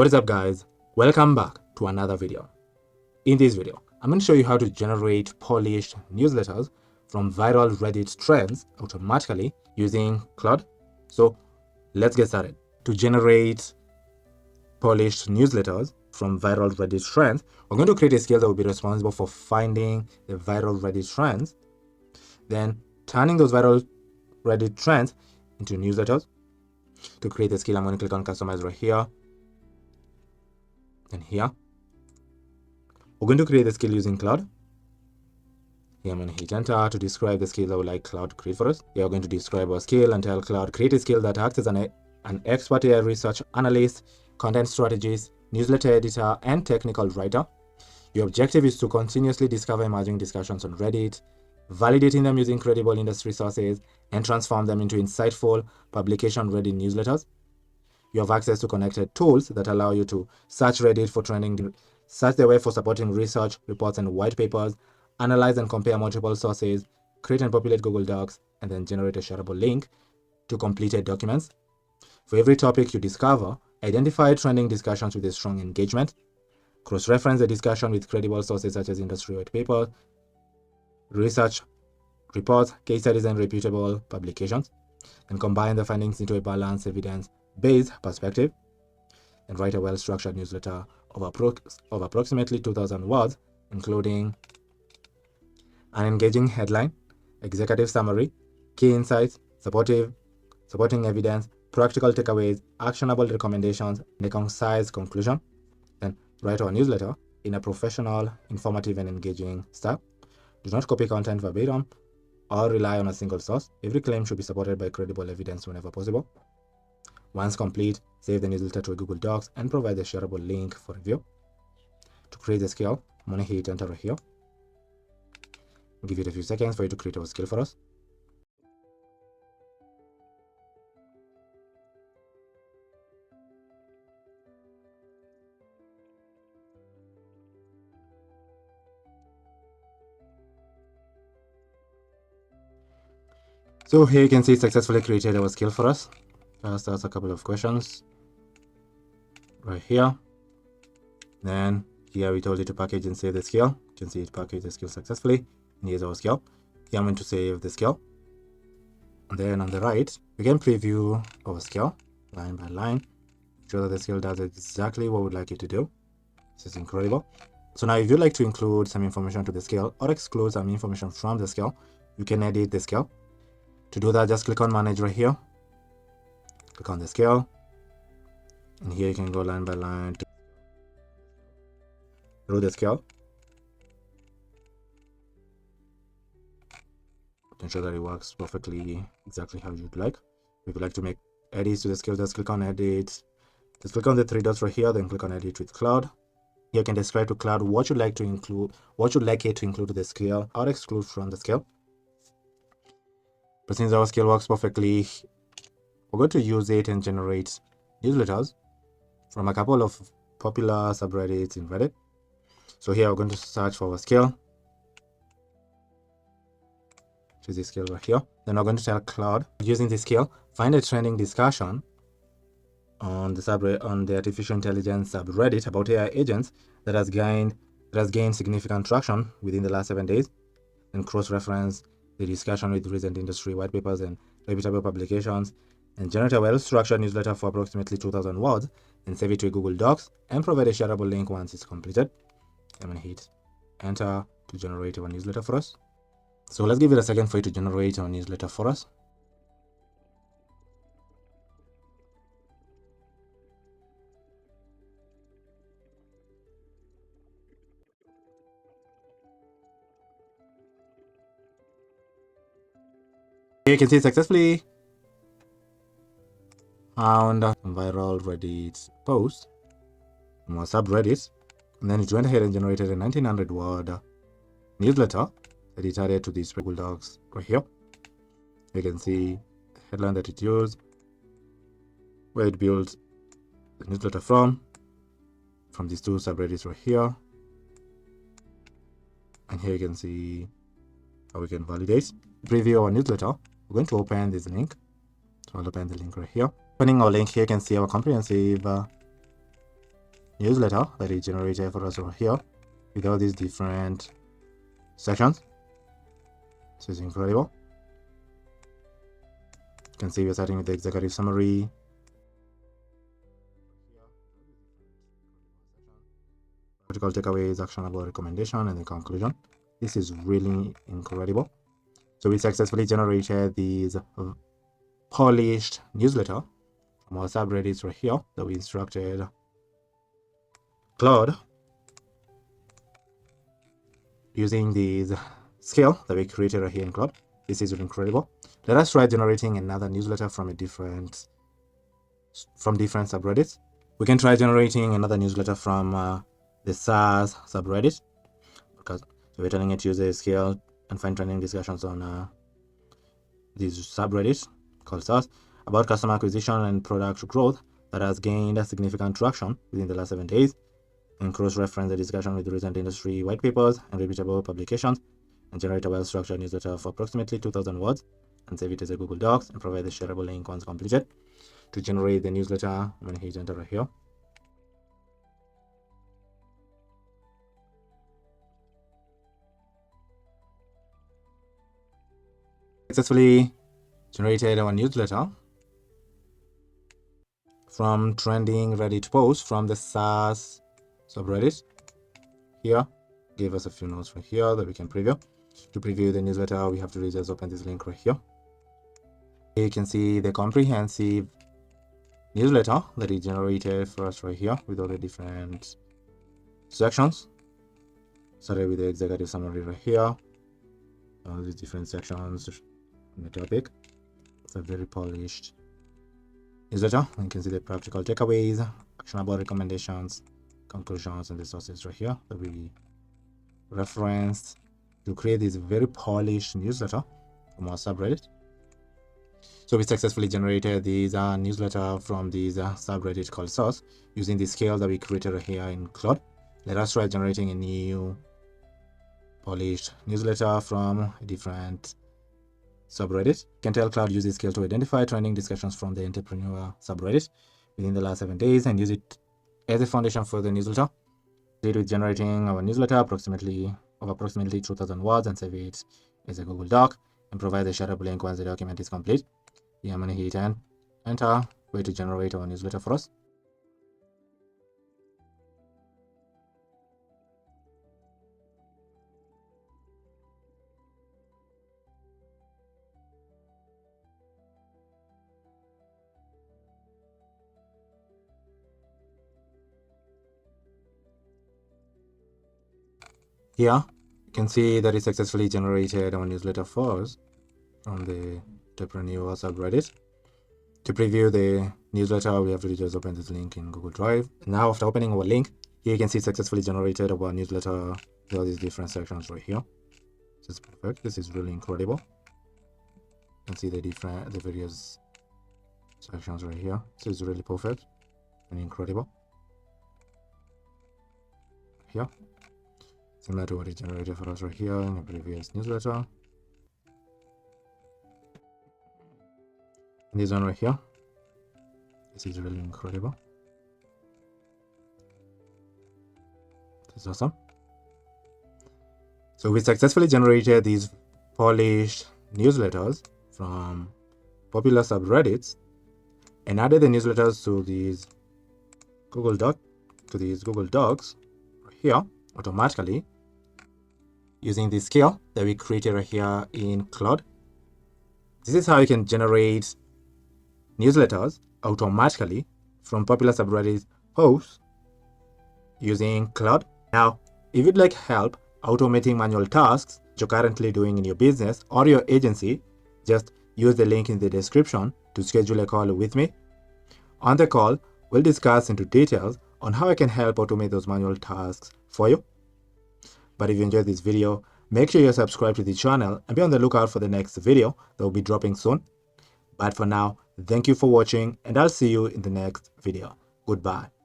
What is up, guys? Welcome back to another video. In this video, I'm going to show you how to generate polished newsletters from viral Reddit trends automatically using Claude. So let's get started. To generate polished newsletters from viral Reddit trends, we're going to create a skill that will be responsible for finding the viral Reddit trends, then turning those viral Reddit trends into newsletters. To create the skill, I'm going to click on customize right here. And here, we're going to create the skill using Claude. Here I'm going to hit enter to describe the skill I would like Claude to create for us. Here we're going to describe our skill and tell Claude create a skill that acts as an expert AI research analyst, content strategist, newsletter editor, and technical writer. Your objective is to continuously discover emerging discussions on Reddit, validating them using credible industry sources, and transform them into insightful publication-ready newsletters. You have access to connected tools that allow you to search Reddit for trending, search the web for supporting research, reports, and white papers, analyze and compare multiple sources, create and populate Google Docs, and then generate a shareable link to completed documents. For every topic you discover, identify trending discussions with a strong engagement, cross-reference the discussion with credible sources such as industry white papers, research reports, case studies, and reputable publications, and combine the findings into a balanced evidence-based perspective, and write a well-structured newsletter of approximately 2,000 words, including an engaging headline, executive summary, key insights, supporting evidence, practical takeaways, actionable recommendations, and a concise conclusion. Then write our newsletter in a professional, informative, and engaging style. Do not copy content verbatim or rely on a single source. Every claim should be supported by credible evidence whenever possible. Once complete, save the newsletter to a Google Docs and provide the shareable link for review. To create the skill, I'm going to hit enter right here. Give it a few seconds for you to create our skill for us. So here you can see it successfully created our skill for us. First, that's a couple of questions right here. Then here we told you to package and save the skill. You can see it packaged the skill successfully. And here's our skill. Here I'm going to save the skill. And then on the right, we can preview our skill line by line. Show that the skill does exactly what we'd like it to do. This is incredible. So now if you'd like to include some information to the skill or exclude some information from the skill, you can edit the skill. To do that, just click on manage right here. Click on the skill. And here you can go line by line through the skill to ensure that it works perfectly exactly how you'd like. If you'd like to make edits to the skill, just click on edit. Just click on the three dots right here, then click on edit with Claude. Here you can describe to Claude what you'd like to include, what you'd like it to include to the skill or exclude from the skill. But since our skill works perfectly, we're going to use it and generate newsletters from a couple of popular subreddits in Reddit. So here we're going to search for our skill. Choose this skill right here. Then we're going to tell Claude, using this skill, find a trending discussion on the artificial intelligence subreddit about AI agents that has gained significant traction within the last 7 days, and cross-reference the discussion with recent industry white papers and reputable publications, and generate a well-structured newsletter for approximately 2,000 words, and save it to a Google Docs and provide a shareable link once it's completed. I'm going to hit enter to generate our newsletter for us. So let's give it a second for you to generate our newsletter for us. Here you can see successfully found a viral Reddit post from our subreddit, and then it went ahead and generated a 1900 word newsletter that it added to these Google Docs right here. You can see the headline that it used, where it built the newsletter from these two subreddits right here. And here you can see how we can validate. Preview our newsletter. We're going to open this link. So I'll open the link right here. Opening our link here, you can see our comprehensive newsletter that is generated for us over here with all these different sections. So it's incredible. You can see we're starting with the executive summary. Practical takeaways, actionable recommendation, and the conclusion. This is really incredible. So we successfully generated these polished newsletter from our subreddits right here that we instructed Claude using these scale that we created right here in Claude. This is really incredible. Let us try generating another newsletter from different subreddits. We can try generating another newsletter from the SaaS subreddit, because we're telling it to use a scale and find trending discussions on this subreddit called SaaS about customer acquisition and product growth that has gained a significant traction within the last 7 days, and cross-reference the discussion with recent industry white papers and reputable publications, and generate a well-structured newsletter for approximately 2,000 words, and save it as a Google Docs and provide the shareable link once completed. To generate the newsletter, I'm going to hit enter right here. Successfully generated our newsletter from trending Reddit posts from the SaaS subreddit. Here, give us a few notes right here that we can preview. To preview the newsletter, we have to just open this link right here. You can see the comprehensive newsletter that is generated for us right here with all the different sections. Started with the executive summary right here. All these different sections on the topic. It's a very polished newsletter. You can see the practical takeaways, actionable recommendations, conclusions, and the sources right here that we referenced to create this very polished newsletter from our subreddit. So we successfully generated these newsletter from these subreddit called source using the scale that we created right here in Claude. Let us try generating a new polished newsletter from a different subreddit. You can tell Claude use this scale to identify trending discussions from the entrepreneur subreddit within the last 7 days and use it as a foundation for the newsletter. Proceed with generating our newsletter of approximately 2,000 words and save it as a Google Doc and provide the shareable link once the document is complete. Yeah, I'm going to hit enter, way to generate our newsletter for us. Here, you can see that it successfully generated our newsletter for us from the entrepreneur subreddit. To preview the newsletter, we have to just open this link in Google Drive. Now, after opening our link, here you can see it successfully generated our newsletter with all these different sections right here. This is perfect. This is really incredible. You can see the various sections right here. So it's really perfect and incredible. Here, similar to what it generated for us right here in the previous newsletter. And this one right here, this is really incredible. This is awesome. So we successfully generated these polished newsletters from popular subreddits and added the newsletters to these Google Docs right here automatically using the scale that we created right here in Claude. This is how you can generate newsletters automatically from popular subreddit posts using Claude. Now, if you'd like help automating manual tasks you're currently doing in your business or your agency, just use the link in the description to schedule a call with me. On the call, we'll discuss into details on how I can help automate those manual tasks for you. But if you enjoyed this video, make sure you're subscribed to the channel and be on the lookout for the next video that will be dropping soon. But for now, thank you for watching and I'll see you in the next video. Goodbye.